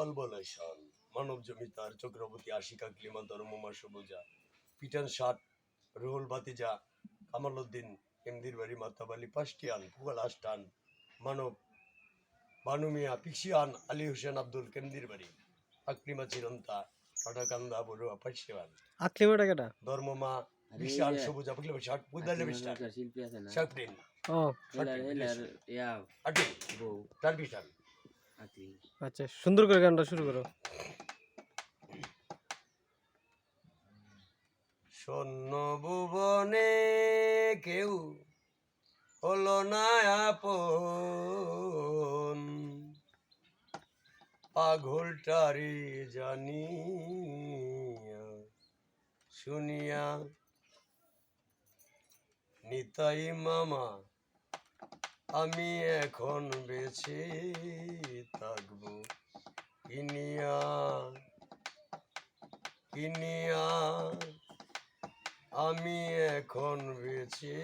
অলবলেশন মানব জমিদার চক্রবর্তী আশিকা ক্লিমা ধর্মমা সবুজা পিটান ষাট রুহুল বাতিজা কামাল উদ্দিন এমদির বাড়ি মাতাবালি পাঁচটিয়ান পুগাল আস্টান মানব বানুমিয়া পিক্সিয়ান আলী হোসেন আব্দুল কেন্দির বাড়ি আকলিমা চিরন্তা কাটাকান্দা বড়ুয়া পাইসেওয়ান আকলিমাটা কেটা ধর্মমা বিশাল সবুজ আপনি ষাট পুদালে বিশাল শিল্পী আছে না শাকরিন ও আটি টার্কিশান আচ্ছা সুন্দর করে গানটা শুরু করো শূন্য ভুবনে কেউ হলো না আপন পাগলটারি জানি শুনিয়া নিতাই মামা আমি এখন বেঁচে থাকবো কিনিয়া কিনিয়া আমি এখন বেঁচে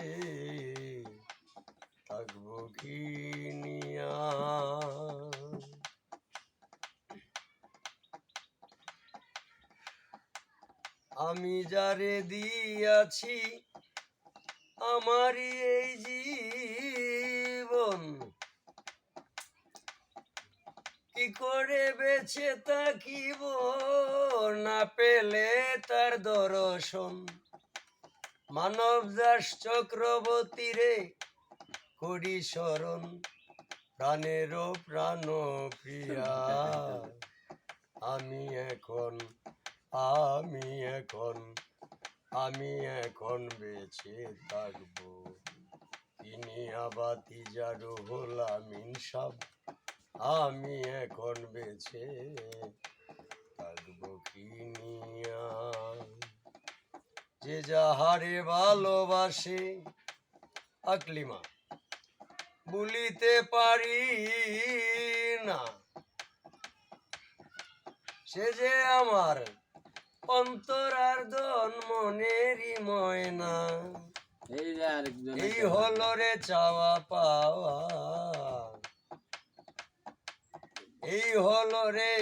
থাকবো কিনিয়া আমি যারে দিয়াছি আমারই এই জীবন কি করে বেঁচে থাকিব না পেলে তার দর্শন মানব দাস চক্রবর্তী রে করি স্মরণ প্রাণেরও প্রাণ প্রিয়া আমি এখন বেঁচে থাকবো তিনি আবাতি জারু হলাম ইনসাব আমি এখন বেঁচে থাকবো কিনিয়া যে যাহারে ভালোবাসে আকলিমা বলিতে পারি না সে যে আমার অন্তরার্ধন মনেরই ময়না এই হলো রে চাওয়া পাওয়া এই হলো রে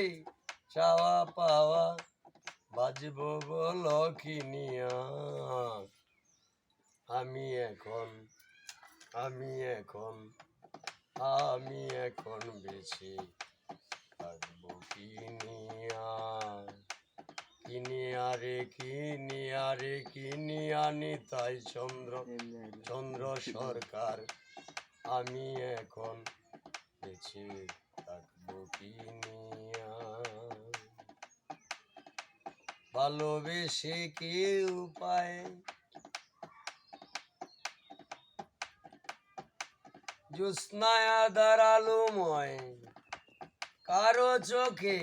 চাওয়া পাওয়া বাজবো বলো কিনিয়া আমি এখন বেঁচে থাকবো কিনিয়া কিনিয়া নিতাই চন্দ্র সরকার আমি এখন বেঁচে থাকবো কিনিয়া ভালোবেসে কেউ পায় জ্যোৎস্নায়া দাঁড়ালুময় কারো চোখে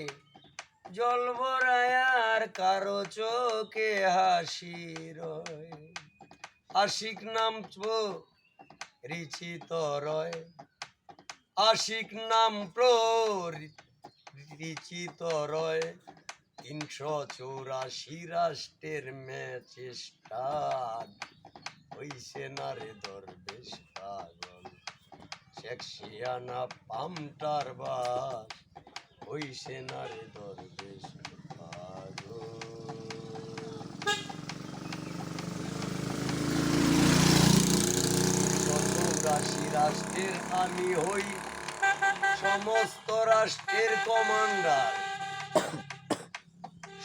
জল ভরায়ার কারো চোখে হাসি রয় আশিক নাম পরিচিত রয় আশিক নাম পরিচিত রয় 384 রাষ্ট্রের ম্যাচেস্টার হইছে না রে দরবেশ পাগল শেখসিয়ানা পামটার বাস হইছে না রে দরবেশ পাগল 84 রাষ্ট্রের আমি হই সমস্ত রাষ্ট্রের কমান্ডার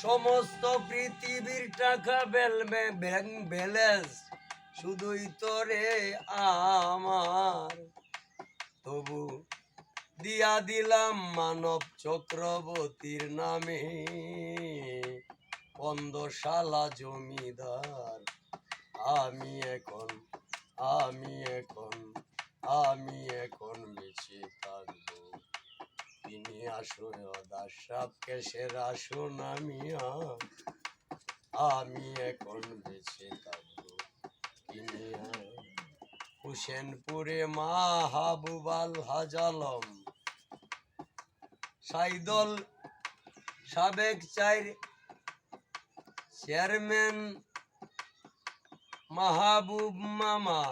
সমস্ত পৃথিবীর টাকা ব্যালেন্স শুধুই তোরে আমার তবু দিয়া দিলাম মানব চক্রবর্তীর নামে 15 শালা জমিদার আমি এখন বেঁচে থাকবো তিনি আসুন দাস সাহেব কেশের আসুন আমি এখন বেঁচে থাকবো তিনি হুসেনপুরে মাহবুবাল হাজালম সাইদল সাবেক চেয়ারম্যান মাহবুব মামা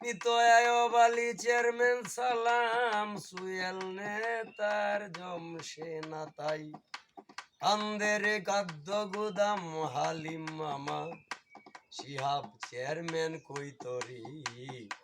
পিতয়ায়ব আলী চেয়ারম্যান সালাম, সুয়েল নেতার জমশে না তাই, কান্দের গাদ্য গুদাম হালিম মামা, শিহাব চেয়ারম্যান কৈতরি,